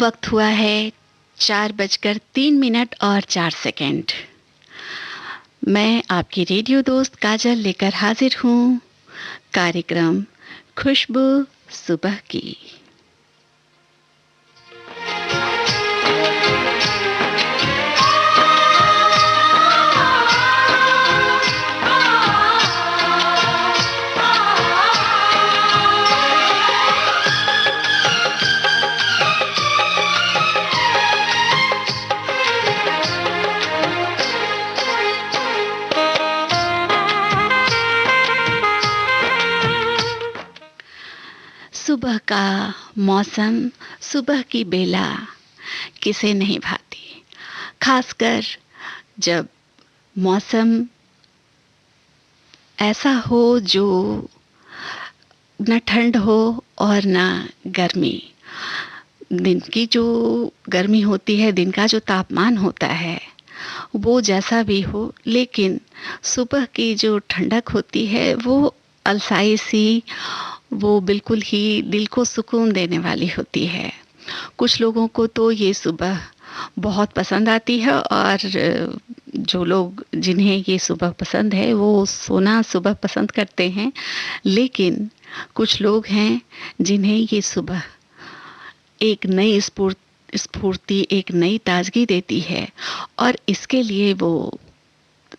वक्त हुआ है 4:03 और 4 सेकंड। मैं आपकी रेडियो दोस्त काजल लेकर हाजिर हूँ कार्यक्रम खुशबू सुबह की। सुबह का मौसम, सुबह की बेला किसे नहीं भाती, खासकर जब मौसम ऐसा हो जो न ठंड हो और न गर्मी। दिन की जो गर्मी होती है, दिन का जो तापमान होता है वो जैसा भी हो, लेकिन सुबह की जो ठंडक होती है वो अलसाई सी, वो बिल्कुल ही दिल को सुकून देने वाली होती है। कुछ लोगों को तो ये सुबह बहुत पसंद आती है और जो लोग जिन्हें ये सुबह पसंद है वो सोना सुबह पसंद करते हैं, लेकिन कुछ लोग हैं जिन्हें ये सुबह एक नई स्फूर्ति, एक नई ताजगी देती है और इसके लिए वो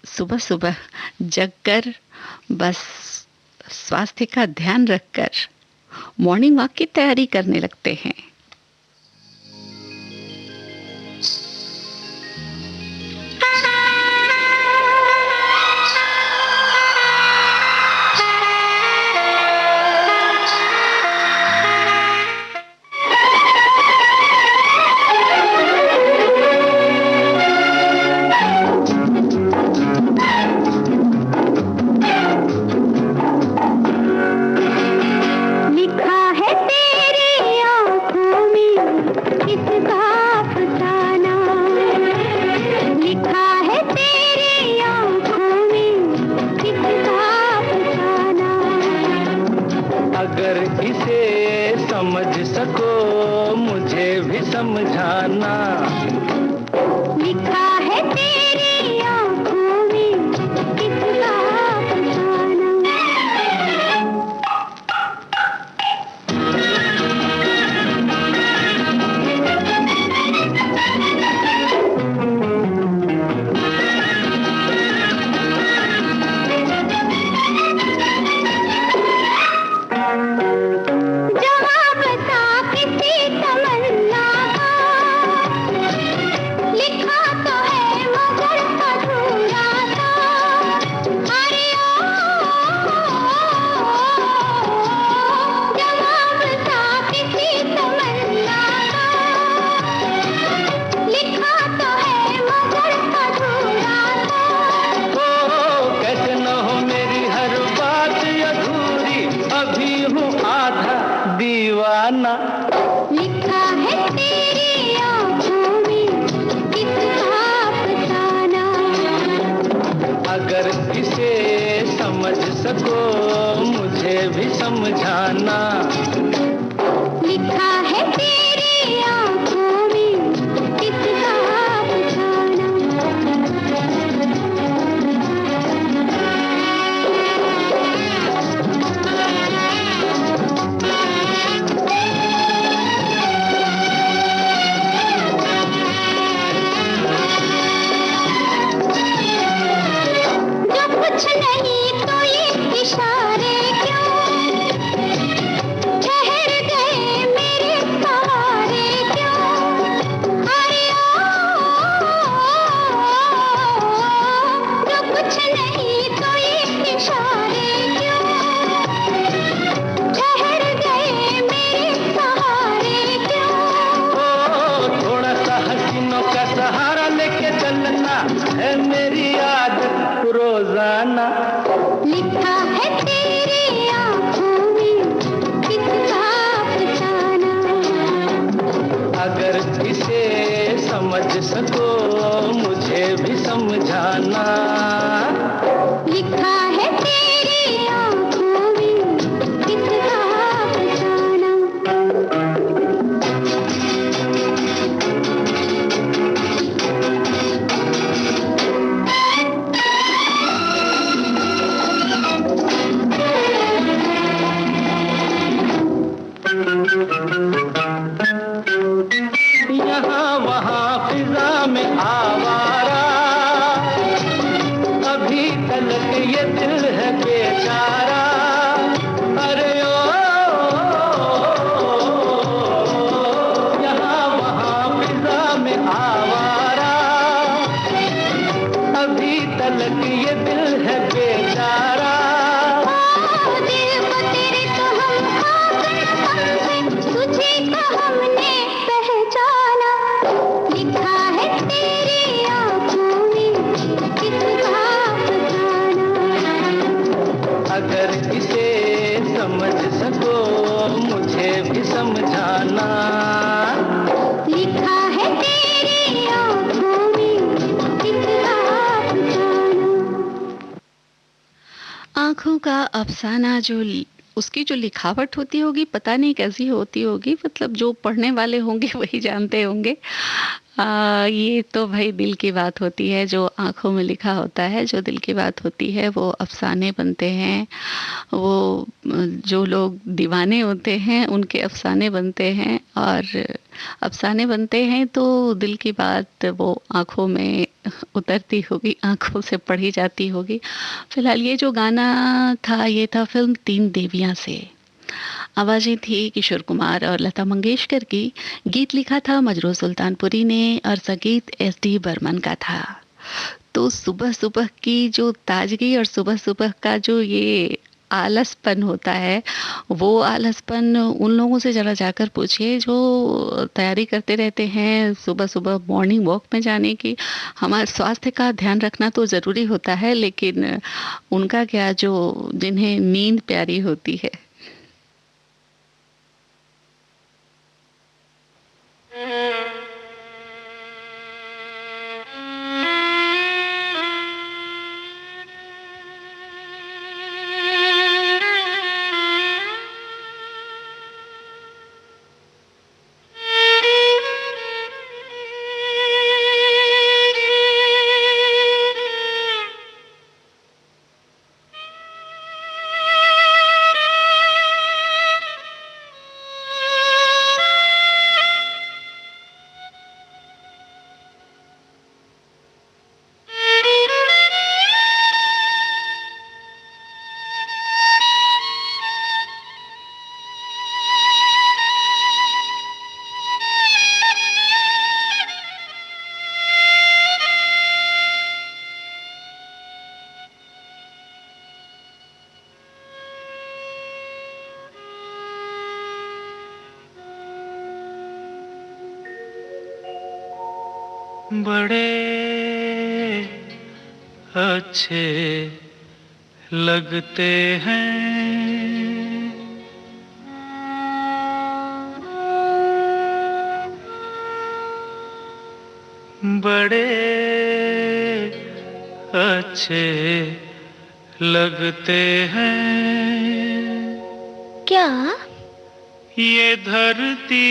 सुबह सुबह जगकर बस स्वास्थ्य का ध्यान रखकर मॉर्निंग वॉक की तैयारी करने लगते हैं। सको मुझे भी समझाना। लिखा है तेरी आँखों में कितना अफसाना। आँखों का अफसाना उसकी जो लिखावट होती होगी पता नहीं कैसी होती होगी, मतलब जो पढ़ने वाले होंगे वही जानते होंगे। ये तो भाई दिल की बात होती है, जो आँखों में लिखा होता है, जो दिल की बात होती है वो अफसाने बनते हैं। वो जो लोग दीवाने होते हैं उनके अफसाने बनते हैं, और अफसाने बनते हैं तो दिल की बात वो आँखों में उतरती होगी, आँखों से पढ़ी जाती होगी। फिलहाल ये जो गाना था ये था फिल्म तीन देवियाँ से। आवाज़ें थी किशोर कुमार और लता मंगेशकर की। गीत लिखा था मजरू सुल्तानपुरी ने और संगीत एस.डी. बर्मन का था। तो सुबह सुबह की जो ताजगी और सुबह सुबह का जो ये आलसपन होता है, वो आलसपन उन लोगों से ज़रा जाकर पूछिए जो तैयारी करते रहते हैं सुबह सुबह मॉर्निंग वॉक में जाने की। हमारे स्वास्थ्य का ध्यान रखना तो ज़रूरी होता है, लेकिन उनका क्या, जो जिन्हें नींद प्यारी होती है। बड़े अच्छे लगते हैं बड़े अच्छे लगते हैं। क्या? ये धरती,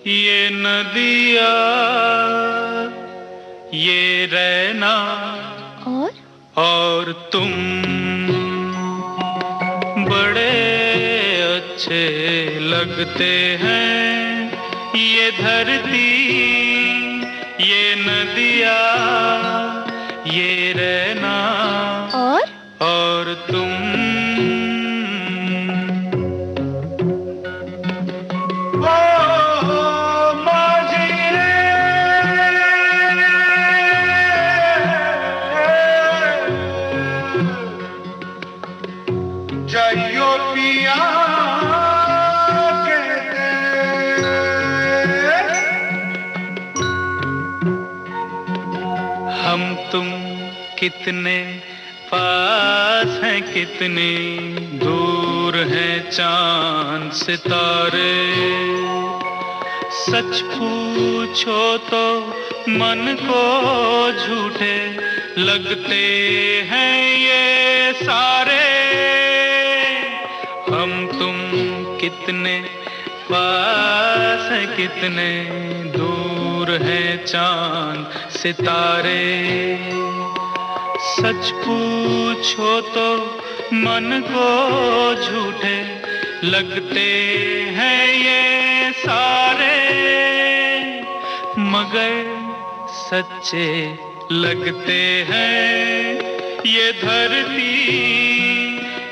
ये नदियाँ, ये रहना और तुम बड़े अच्छे लगते हैं। ये धरती, ये नदियाँ, ये रहना और तुम तुम कितने पास हैं, कितने दूर हैं चांद सितारे। सच पूछो तो मन को झूठे लगते हैं ये सारे। हम तुम कितने पास हैं, कितने दूर हैं चांद सितारे। सच पूछो तो मन को झूठे लगते हैं ये सारे, मगर सच्चे लगते हैं ये धरती,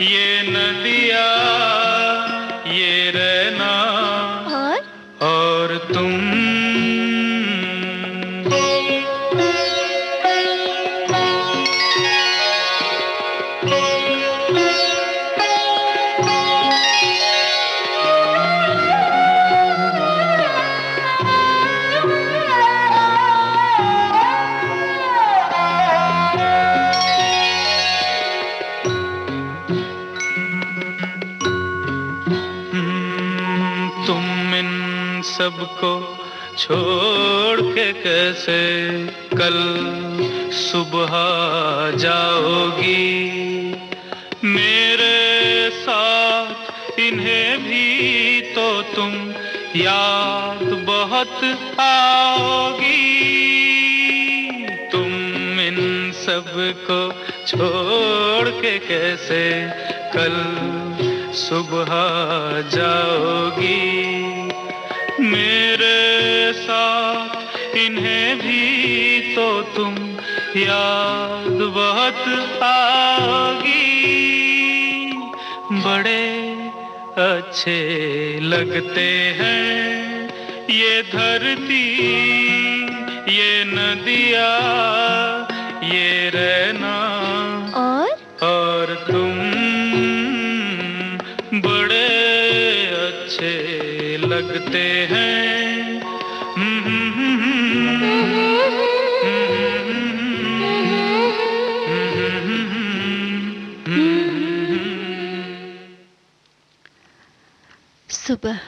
ये नदियाँ, ये रहना और तुम। सबको छोड़ के कैसे कल सुबह जाओगी। मेरे साथ इन्हें भी तो तुम याद बहुत आओगी। तुम इन सबको छोड़ के कैसे कल सुबह जाओगी। मेरे साथ इन्हें भी तो तुम याद बहुत आओगी। बड़े अच्छे लगते हैं ये धरती, ये नदियाँ, ये रहना और तुम बड़े अच्छे लगते हैं। सुबह,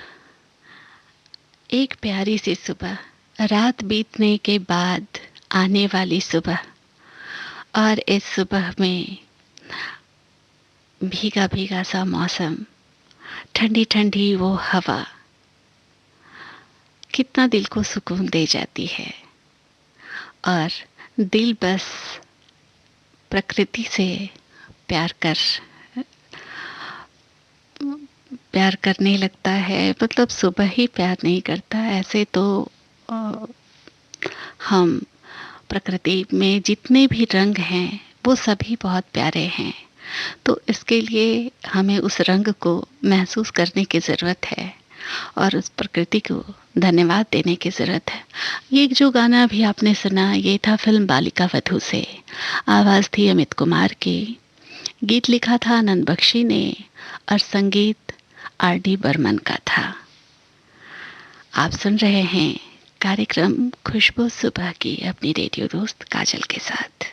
एक प्यारी सी सुबह, रात बीतने के बाद आने वाली सुबह, और इस सुबह में भीगा भीगा सा मौसम, ठंडी ठंडी वो हवा कितना दिल को सुकून दे जाती है। और दिल बस प्रकृति से प्यार करने लगता है। मतलब सुबह ही प्यार नहीं करता, ऐसे तो हम प्रकृति में जितने भी रंग हैं वो सभी बहुत प्यारे हैं। तो इसके लिए हमें उस रंग को महसूस करने की ज़रूरत है और उस प्रकृति को धन्यवाद देने की ज़रूरत है। ये जो गाना भी आपने सुना, ये था फिल्म बालिका वधू से। आवाज़ थी अमित कुमार की, गीत लिखा था आनंद बख्शी ने और संगीत आर.डी. बर्मन का था। आप सुन रहे हैं कार्यक्रम खुशबू सुबह की अपनी रेडियो दोस्त काजल के साथ।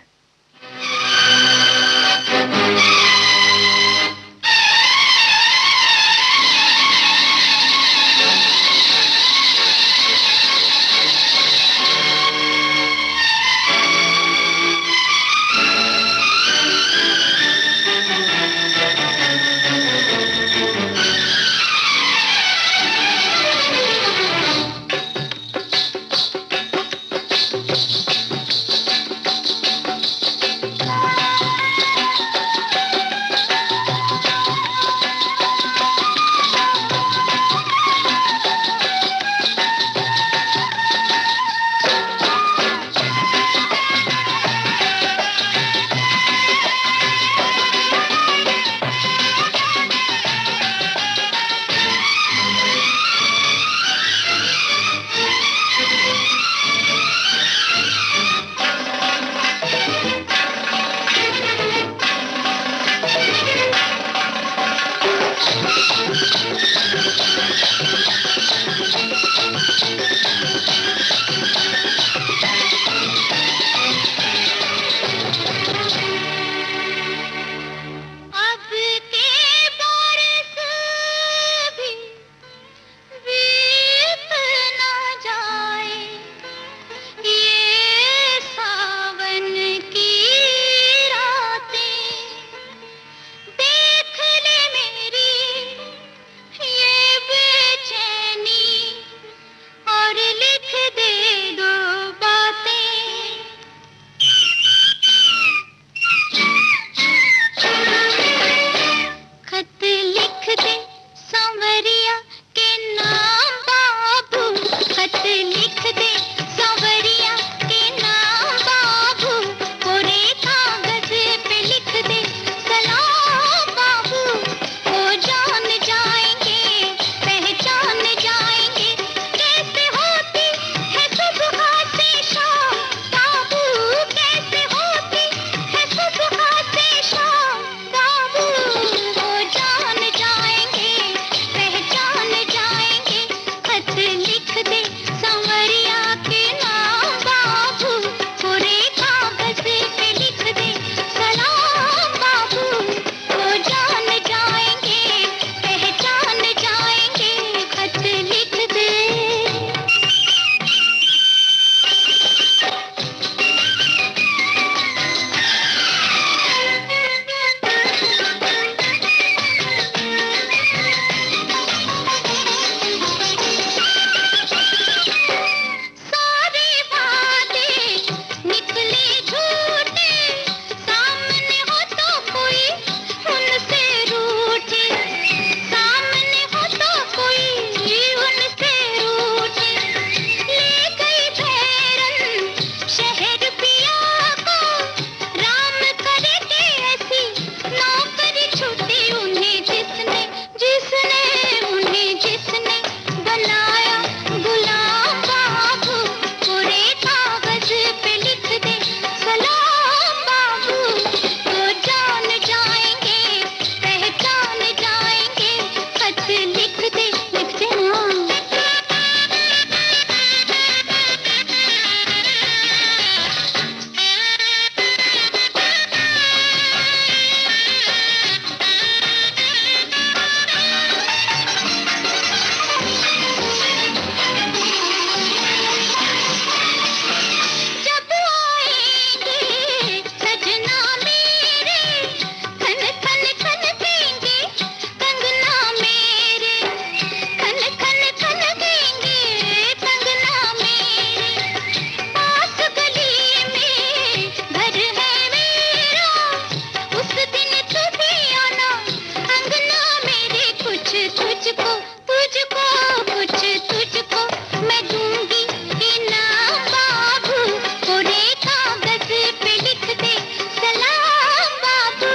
तुझको तुझको कुछ तुझको मैं दूंगी इनाम बाबू, कोरे कागज पे लिख दे सलाम बाबू।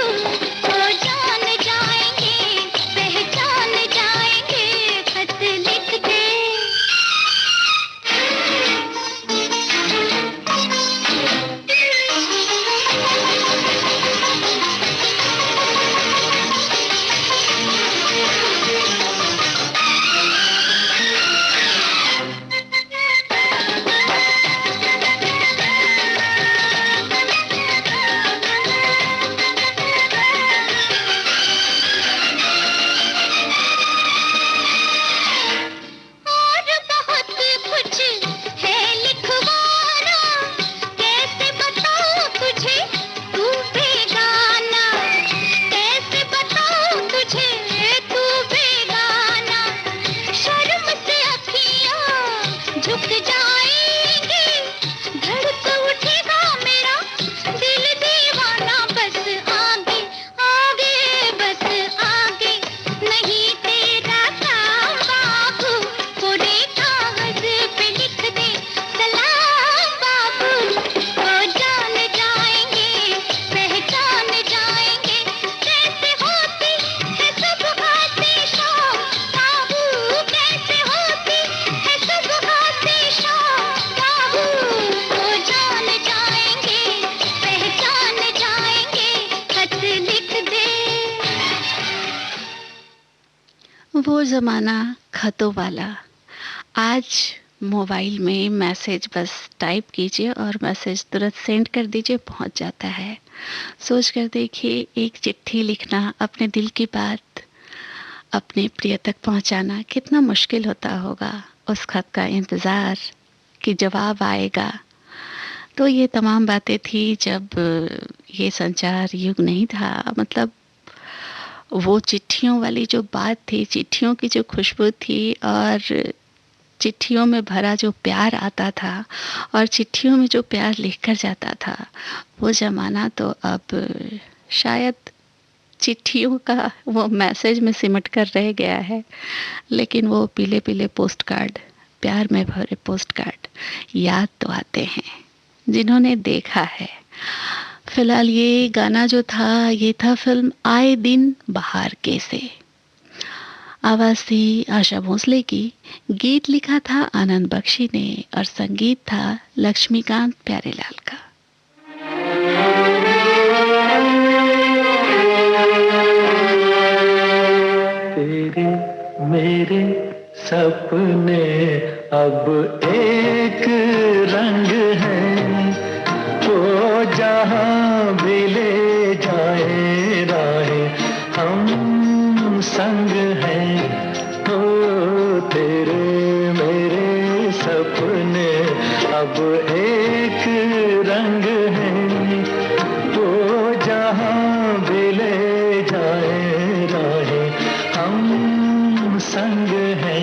वो जान जाएंगे पहचान जाएंगे, खत लिख दे। झुक जाएंगे, धड़क उठेगा मेरा दिल दीवाना, बस आगे आगे बस आगे, नहीं तेरा काम बाबू, कोरे कागज पे लिख दे सलाम बाबू। वो जान जाएंगे पहचान जाएंगे, कैसे होती है सब आतिशां बाबू, कैसे होती है सब आतिशां बाबू। वो जान जाएंगे पहचान जाएंगे, खत लिख दे। वो ज़माना खतों वाला। आज मोबाइल में मैसेज बस टाइप कीजिए और मैसेज तुरंत सेंड कर दीजिए, पहुंच जाता है। सोच कर देखिए, एक चिट्ठी लिखना, अपने दिल की बात अपने प्रिय तक पहुंचाना कितना मुश्किल होता होगा। उस खत का इंतज़ार कि जवाब आएगा। तो ये तमाम बातें थी जब ये संचार युग नहीं था। मतलब वो चिट्ठियों वाली जो बात थी, चिट्ठियों की जो खुशबू थी, और चिट्ठियों में भरा जो प्यार आता था, और चिट्ठियों में जो प्यार लिखकर जाता था, वो ज़माना तो अब शायद चिट्ठियों का वो मैसेज में सिमट कर रह गया है। लेकिन वो पीले पीले पोस्ट कार्ड, प्यार में भरे पोस्ट कार्ड याद तो आते हैं जिन्होंने देखा है। फिलहाल ये गाना जो था, ये था फिल्म आए दिन बहार के से। आवाज़ थी आशा भोसले की, गीत लिखा था आनंद बख्शी ने, और संगीत था लक्ष्मीकांत प्यारेलाल का। तेरे मेरे सपने अब एक रंग है, वो जहाँ भी ले जाए राहें हम संग हैं। ओ तेरे मेरे सपने अब एक रंग है, वो जहाँ भी ले जाए राहें हम संग हैं।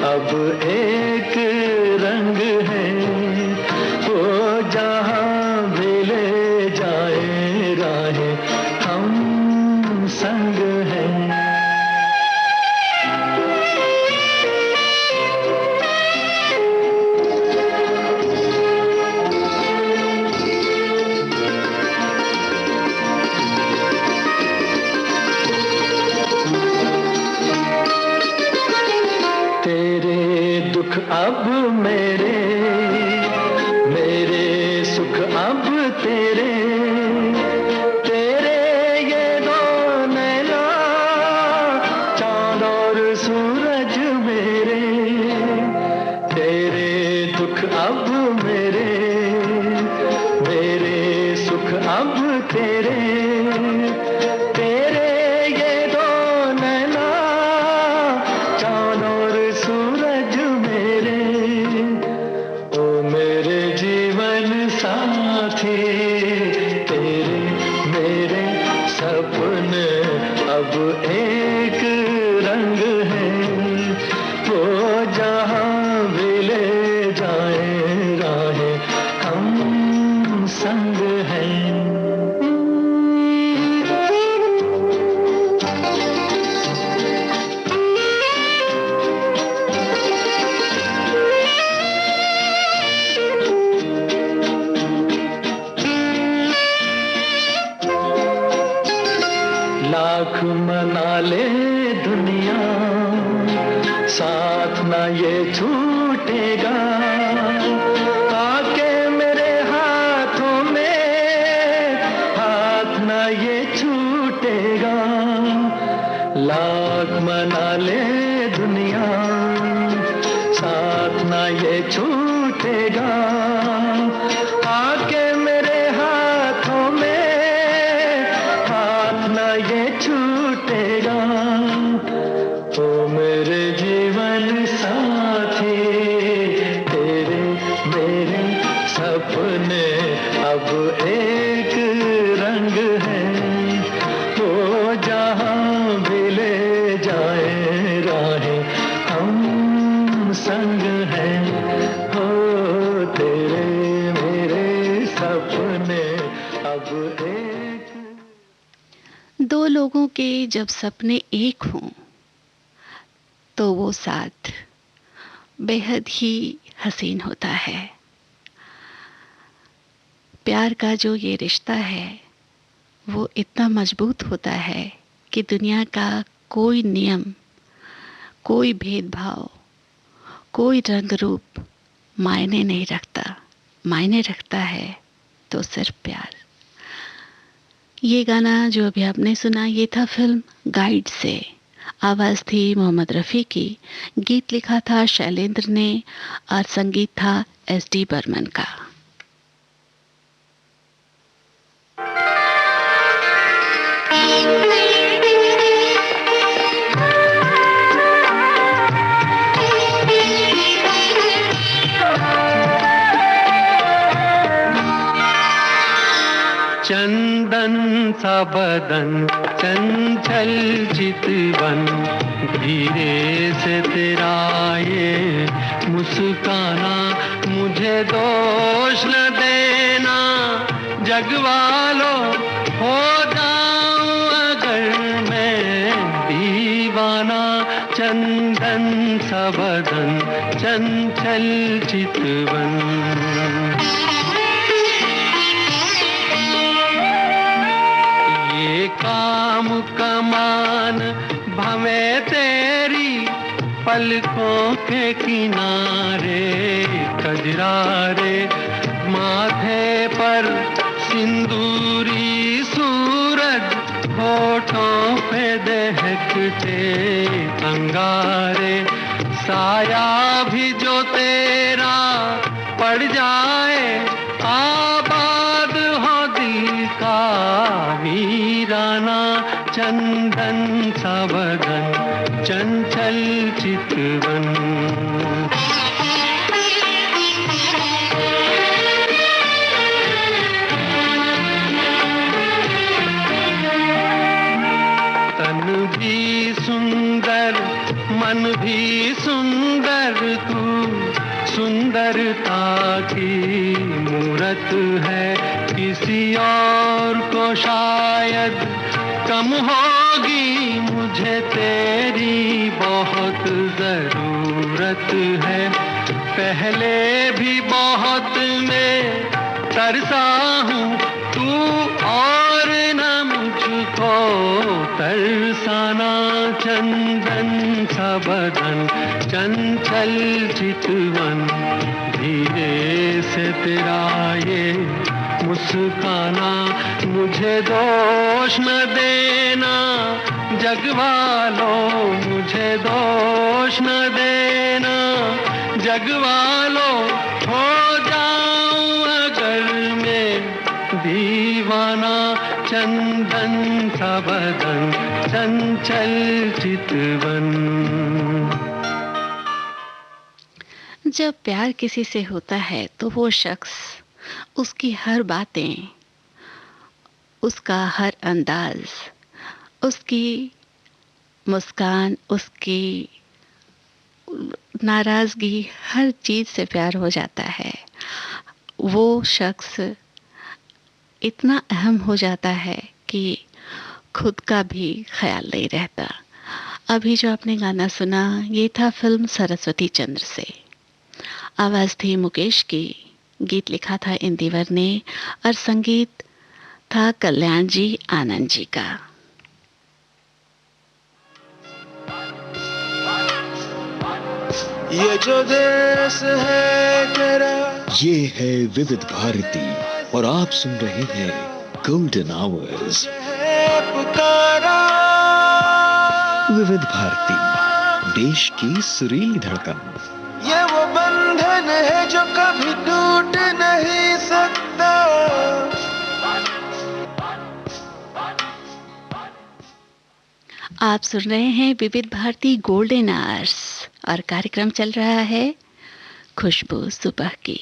अब एक रंग है, वो सुख अब मेरे, मेरे सुख अब तेरे, तेरे ये दो नैना चांद और सूरज मेरे, ओ मेरे जीवन साथी, तेरे मेरे सपने अब एक रंग है, वो जहाँ भी ले जाए राहें हम संग हैं। लाख मना ले दुनिया, साथ ना ये छूटेगा, आके मेरे हाथों में हाथ ना ये छूटेगा। लाख मना ले दुनिया, साथ ना ये छूटेगा, आके मेरे हाथों में हाथ ना ये छूटेगा। ओ मेरे जीवन साथी, तेरे मेरे सपने अब एक रंग है, वो जहाँ भी ले जाए राहें हम संग हैं। हो तेरे मेरे सपने अब एक। दो लोगों के जब सपने एक हों तो वो साथ बेहद ही हसीन होता है। प्यार का जो ये रिश्ता है वो इतना मजबूत होता है कि दुनिया का कोई नियम, कोई भेदभाव, कोई रंग रूप मायने नहीं रखता। मायने रखता है तो सिर्फ प्यार। ये गाना जो अभी आपने सुना ये था फिल्म गाइड से। आवाज़ थी मोहम्मद रफ़ी की, गीत लिखा था शैलेंद्र ने और संगीत था एस.डी. बर्मन का। चंदन सा बदन चंचल चितवन, धीरे से तेरा ये मुस्काना, मुझे दोष न देना जगवालो, हो जाऊं अगर मैं दीवाना। चंदन सा बदन चंचल चितवन, काम कमान भवे तेरी पलकों के किनारे, कजरारे माथे पर सिंदूरी सूरज, होठों पे दहकते अंगारे। साया भी जो तेरा पड़ जाए, आबाद हो दिल का वीराना। चंदन सा बदन चंचल चितवन, तन भी सुंदर मन भी सुंदर, तू सुंदरता की मूरत है। किसी और को शायद कम होगी, मुझे तेरी बहुत जरूरत है। पहले भी बहुत मैं तरसा हूँ, तू और न मुझको तरसाना। चंदन सा बदन चंचल चितवन, धीरे से तेरा ये मुस्काना, मुझे दोष न देना जगवालो, मुझे दोष न देना जगवालो, चंदन सा बदन, चंचल चितवन। जब प्यार किसी से होता है तो वो शख्स, उसकी हर बातें, उसका हर अंदाज, उसकी मुस्कान, उसकी नाराज़गी, हर चीज़ से प्यार हो जाता है। वो शख्स इतना अहम हो जाता है कि खुद का भी ख्याल नहीं रहता। अभी जो आपने गाना सुना, ये था फिल्म सरस्वती चंद्र से। आवाज़ थी मुकेश की, गीत लिखा था इंदिवर ने और संगीत था कल्याण जी आनंद जी का। ये जो देश है तेरा, ये है विविध भारती और आप सुन रहे हैं गोल्डन आवर्स। पुकारा विविध भारती, देश की सुरीली धड़कन। ये वो बंधन है जो कभी टूट नहीं सकता। आप सुन रहे हैं विविध भारती गोल्डन आवर्स और कार्यक्रम चल रहा है खुशबू सुबह की।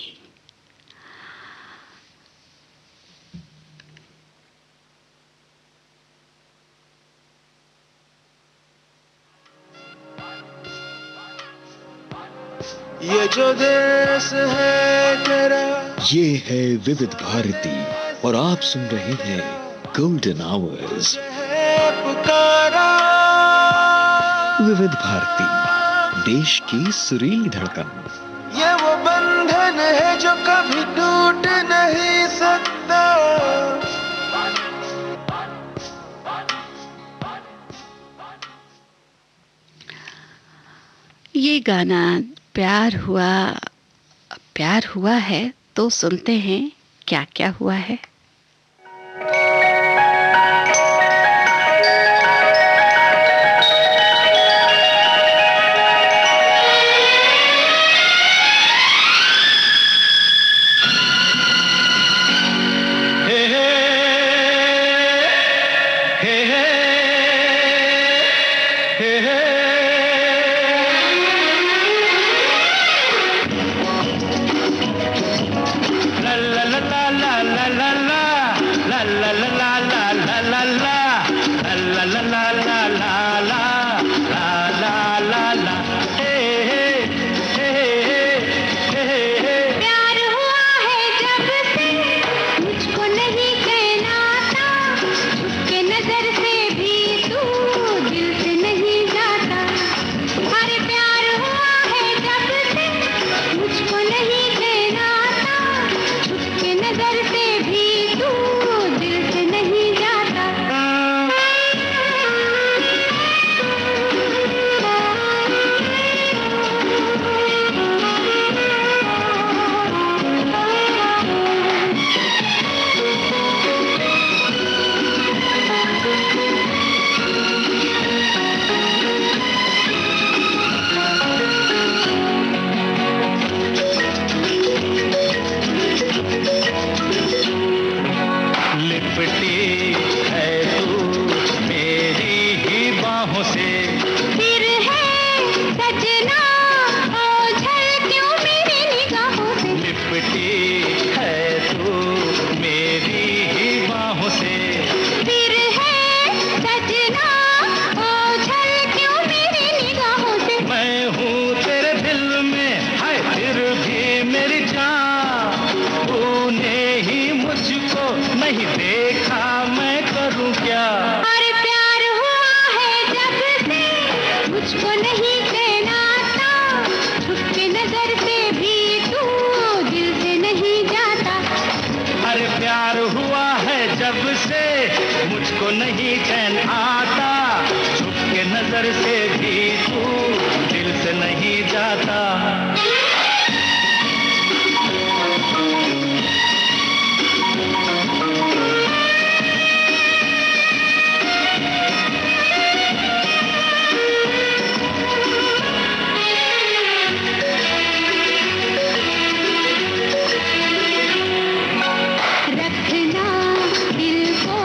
ये जो देश है तेरा, ये है विविध भारती और आप सुन रहे हैं गोल्डन आवर्स। पुकारा विविध भारती, देश की सुरीली धड़कन। ये वो बंधन है जो कभी टूट नहीं सकता। ये गाना प्यार हुआ है तो सुनते हैं क्या क्या हुआ है। रखना दिल को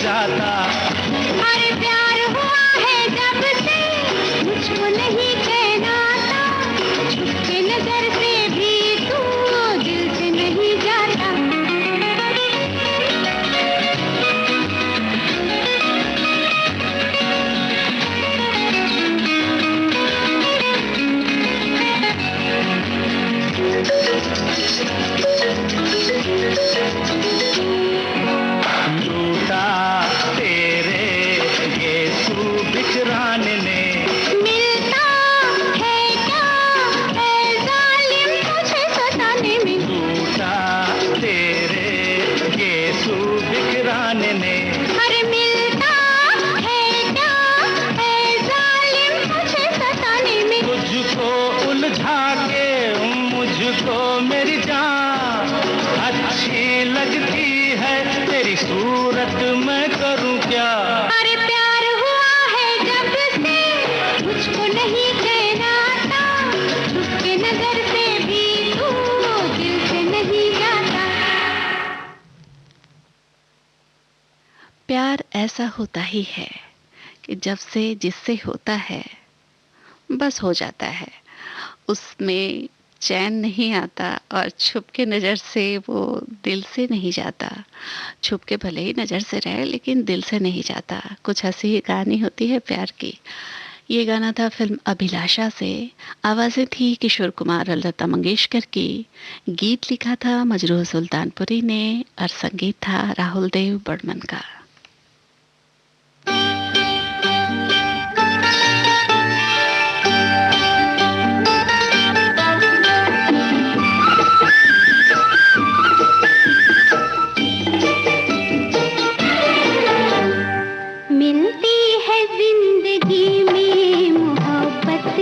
जाता। अरे प्यार हुआ है जब से मुझको नहीं कहना था, छुपके नजर से भी तू दिल से नहीं जाता। लूटा तेरे यीशु बिकराने ने, मिलता है क्या है जालिम तुझे सताने में। लूटा तेरे यीशु बिकराने ने, अरे मिलता है क्या है जालिम तुझे सताने में। तुझको उलझा के मुझको मेरी जान अच्छी लगती है तेरी सूरत, मैं करूं क्या। अरे प्यार हुआ है जब से मुझको नहीं कहना था, छुपके नजर से भी तू दिल से नहीं जाता। प्यार ऐसा होता ही है कि जब से जिससे होता है बस हो जाता है, उसमें चैन नहीं आता और छुप के नज़र से वो दिल से नहीं जाता। छुप के भले ही नज़र से रहे लेकिन दिल से नहीं जाता। कुछ ऐसी कहानी होती है प्यार की। ये गाना था फिल्म अभिलाषा से। आवाज़ें थी किशोर कुमार और लता मंगेशकर की। गीत लिखा था मजरूह सुल्तानपुरी ने और संगीत था राहुल देव बर्मन का। मिलती है जिंदगी में मोहब्बत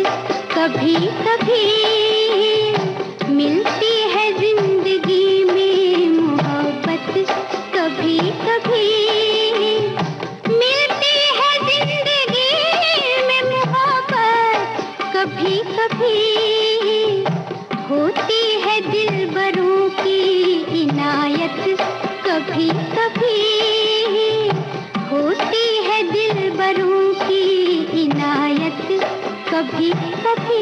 कभी कभी, मिलती है जिंदगी में मोहब्बत कभी कभी, मिलती है जिंदगी में मोहब्बत कभी कभी, होती है दिलबरों की इनायत कभी कभी, होती है दिलबरों की इनायत कभी कभी।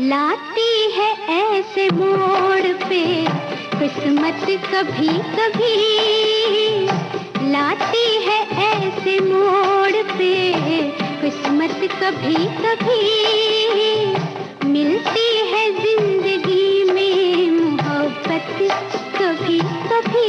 लाती है ऐसे मोड़ पे किस्मत कभी कभी, लाती है ऐसे मोड़ पे किस्मत कभी कभी, मिलती है जिंदगी में मोहब्बत कभी कभी।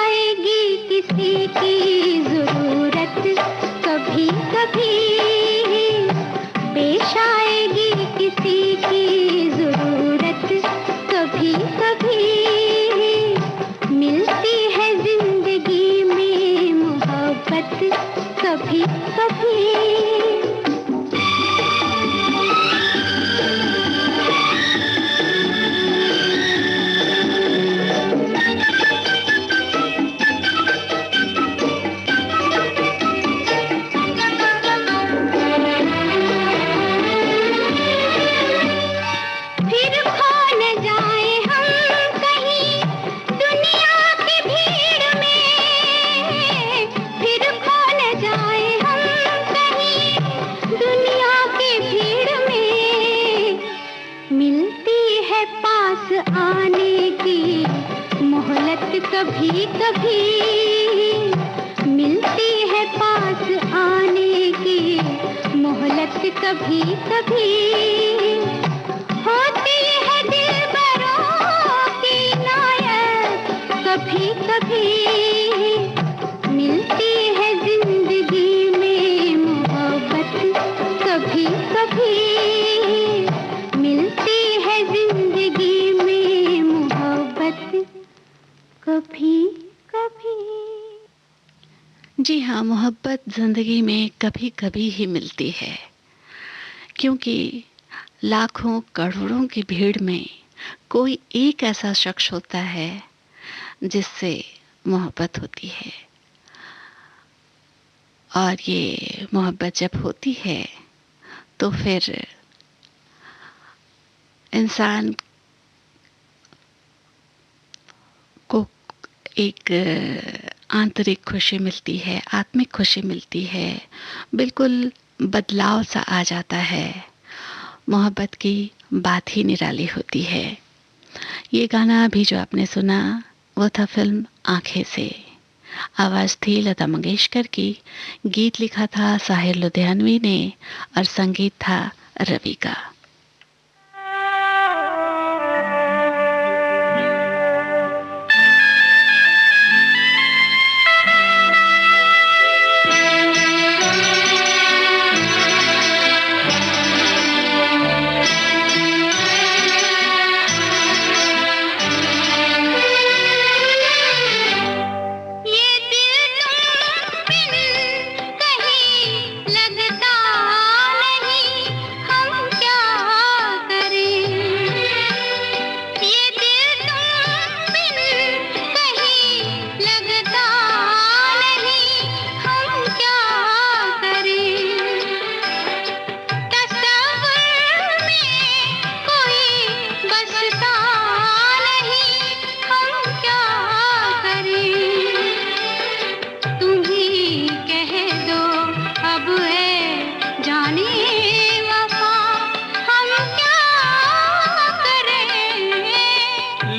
आएगी किसी की जरूरत कभी कभी, पेश आएगी किसी की जरूरत कभी कभी, मिलती है जिंदगी में मोहब्बत कभी कभी। कभी कभी मिलती है पास आने की मोहलत कभी कभी, होती है दिलबरों की नायक कभी कभी, मिलती है जिंदगी में मोहब्बत कभी कभी, मिलती है जिंदगी में मोहब्बत कभी कभी। जी हाँ, मोहब्बत ज़िंदगी में कभी कभी ही मिलती है, क्योंकि लाखों करोड़ों की भीड़ में कोई एक ऐसा शख्स होता है जिससे मोहब्बत होती है। और ये मोहब्बत जब होती है तो फिर इंसान को एक आंतरिक खुशी मिलती है, आत्मिक खुशी मिलती है, बिल्कुल बदलाव सा आ जाता है। मोहब्बत की बात ही निराली होती है। ये गाना अभी जो आपने सुना वो था फिल्म आंखें से। आवाज़ थी लता मंगेशकर की, गीत लिखा था साहिर लुधियानवी ने और संगीत था रवि का।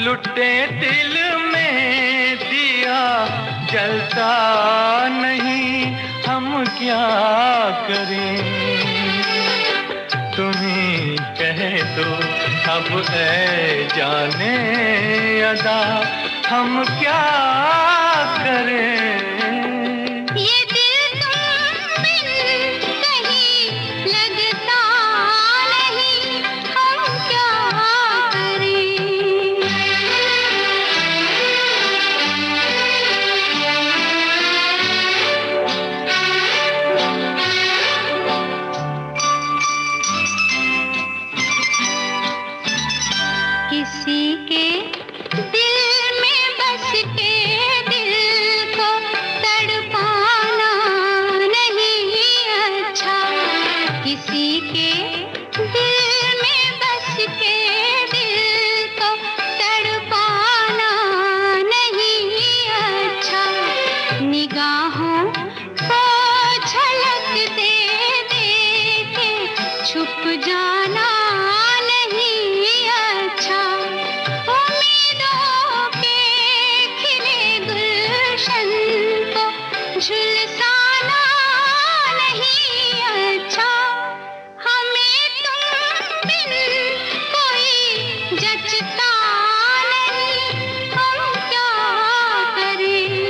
लुटे दिल में दिया जलता नहीं, हम क्या करें। तुम्ही कह दो अब ऐ जाने अदा, हम क्या करें। जचता नहीं, हम क्या करें।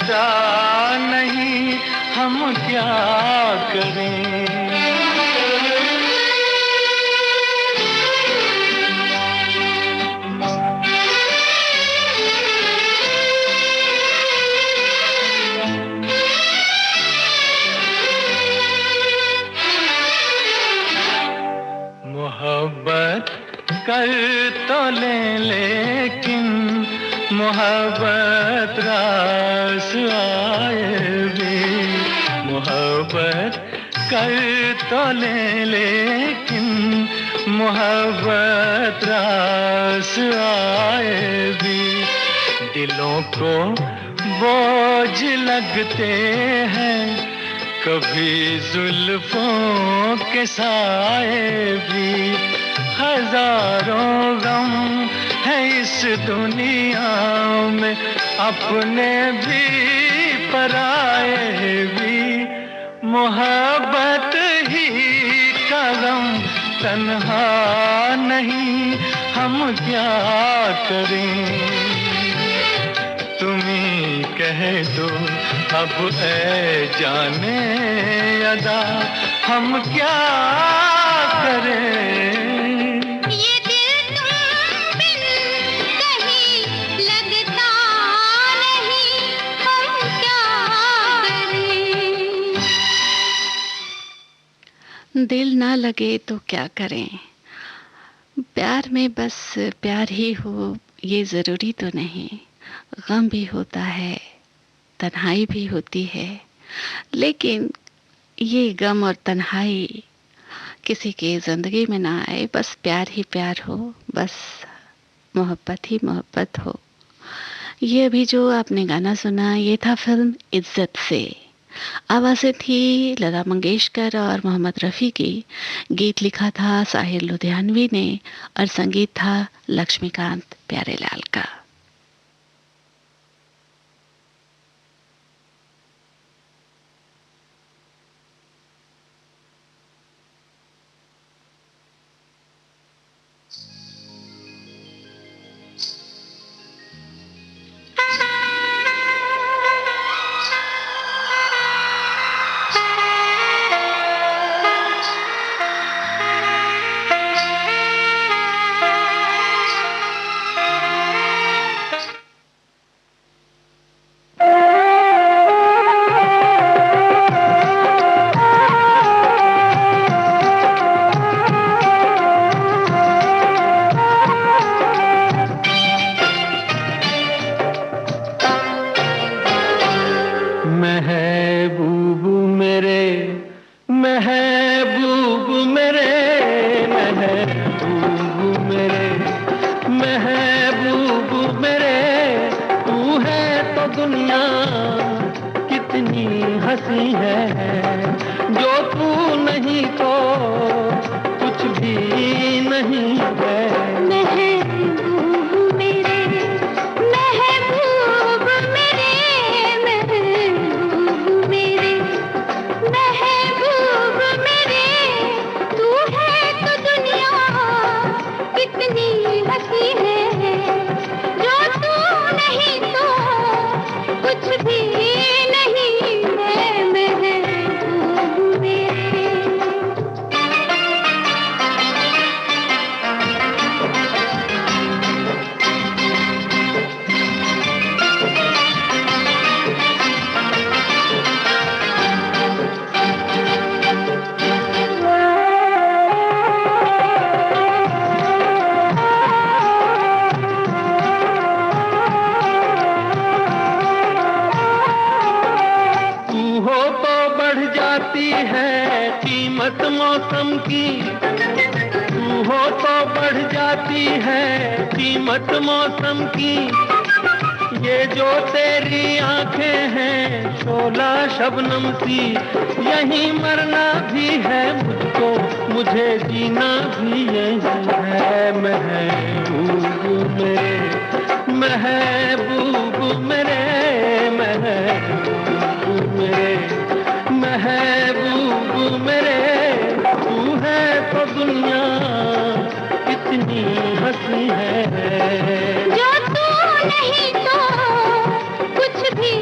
लगता नहीं, हम क्या करें। मोहब्बत कर तो ले लेकिन मोहब्बत रास आए भी। मोहब्बत कर तो ले लेकिन मोहब्बत रास आए भी। दिलों को बोझ लगते हैं कभी जुल्फों के साए भी। हजारों गम है इस दुनिया में, अपने भी पराए भी। मोहब्बत ही का गम तन्हा नहीं, हम क्या करें। तुम्ही कह दो अब ऐ जाने अदा, हम क्या करें। ये दिल तुम बिन कहीं लगता नहीं, हम क्या करें। दिल ना लगे तो क्या करें। प्यार में बस प्यार ही हो ये ज़रूरी तो नहीं। गम भी होता है, तन्हाई भी होती है, लेकिन ये गम और तन्हाई किसी के ज़िंदगी में ना आए। बस प्यार ही प्यार हो, बस मोहब्बत ही मोहब्बत हो। ये अभी जो आपने गाना सुना ये था फिल्म इज्जत से। आवाज़ें थी लता मंगेशकर और मोहम्मद रफ़ी की। गीत लिखा था साहिर लुधियानवी ने और संगीत था लक्ष्मीकांत प्यारेलाल का। महबूब मेरे, महबूब मेरे, महबूब मेरे, महबूब मेरे। तू है तो दुनिया कितनी हंसी है, जो तू नहीं तो कुछ भी नहीं है। महबूब मेरे, महबूब मेरे, महबूब मेरे, महबूब मेरे। तू है तो दुनिया कितनी हंसी है, जो तू नहीं तो कुछ भी नहीं है। महबूब मेरे। तू हो तो बढ़ जाती है कीमत मौसम की, तू हो तो बढ़ जाती है कीमत मौसम की। ये जो तेरी आंखें हैं शोला शबनम सी, यहीं मरना भी है मुझको, मुझे जीना भी यही है। महबूब मेरे, महबूब मेरे, महबूब मेरे, महबूब मेरे। तू है तो दुनिया कितनी हंसी है, जो तू नहीं तो कुछ भी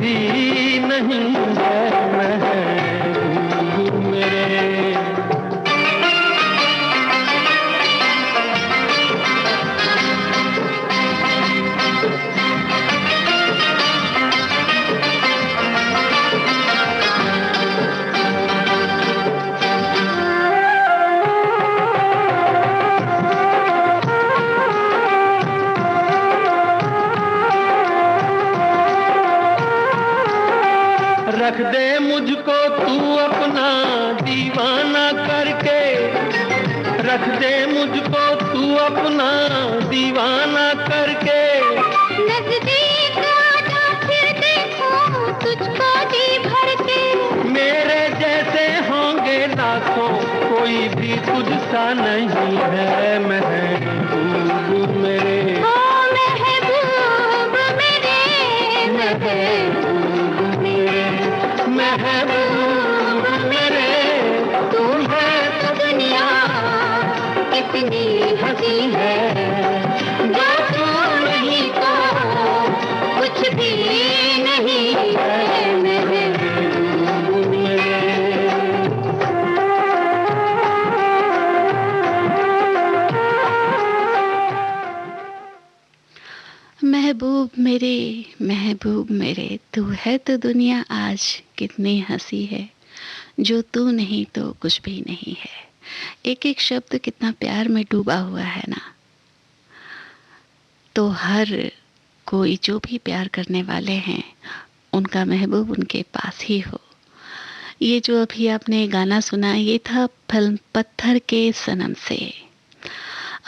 भी नहीं है महबूब मेरे। रख दे मुझको तू अपना दीवाना करके, रख दे मुझको तू अपना दीवाना करके। नजदीक आजा फिर देखो तुझको जी भर के। मेरे जैसे होंगे लाखों, कोई भी तुझसा नहीं है महबूब मेरे। ओ महबूब मेरे, महबूब मेरे, महबूब मेरे। तू है तो दुनिया कितनी हंसी है, जो तू नहीं तो कुछ भी नहीं है महबूब मेरे। महबूब मेरे, तू है तो दुनिया आज कितनी हंसी है, जो तू नहीं तो कुछ भी नहीं है। एक एक शब्द कितना प्यार में डूबा हुआ है ना। तो हर कोई जो भी प्यार करने वाले हैं, उनका महबूब उनके पास ही हो। ये जो अभी आपने गाना सुना, ये था फिल्म पत्थर के सनम से।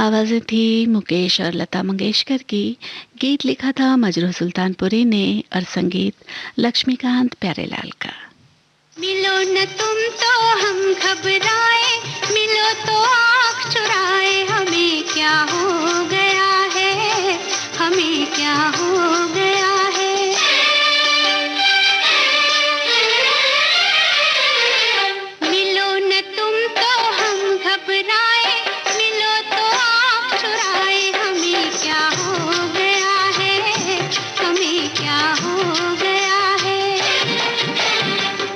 आवाज़ें थी मुकेश और लता मंगेशकर की। गीत लिखा था मजरू सुल्तानपुरी ने और संगीत लक्ष्मीकांत प्यारेलाल का। मिलो न तुम तो हम घबराए, मिलो तो आँख चुराए। हमें क्या हो गया है, हमें क्या हो गया है। मिलो न तुम तो हम घबराए, मिलो तो आँख चुराए। हमें क्या हो गया है, हमें क्या हो गया है।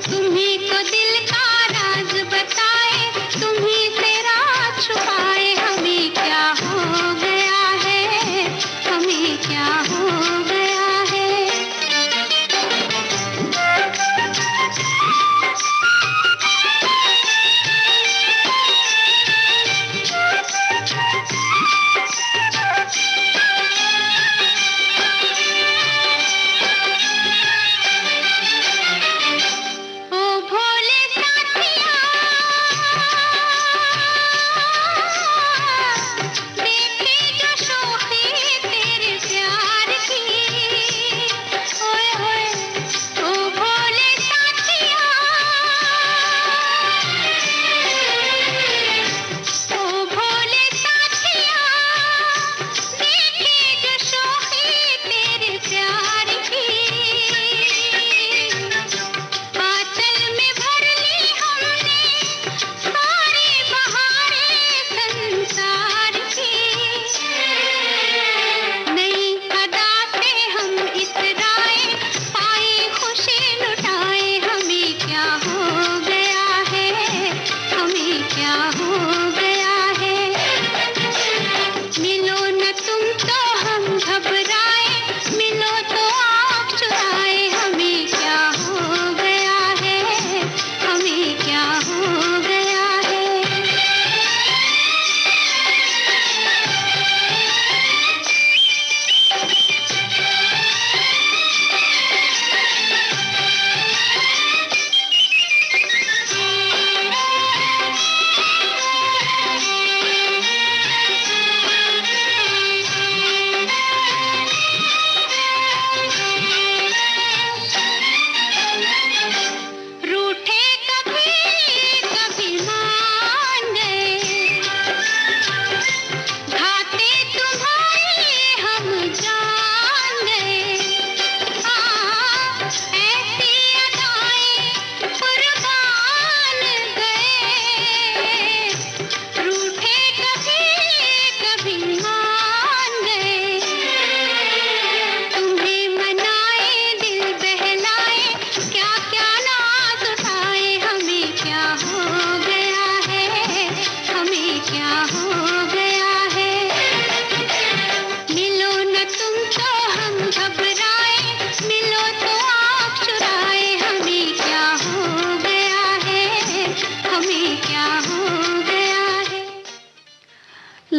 तुम्ही को दिल का राज बताए, तुम्ही से राज छुपाए। हमें क्या हो गया है, हमें क्या हो गया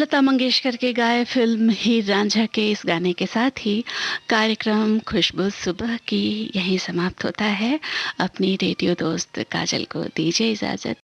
लता मंगेशकर के गाए फिल्म हीर रांझा के इस गाने के साथ ही कार्यक्रम खुशबू सुबह की यहीं समाप्त होता है। अपनी रेडियो दोस्त काजल को दीजिए इजाज़त।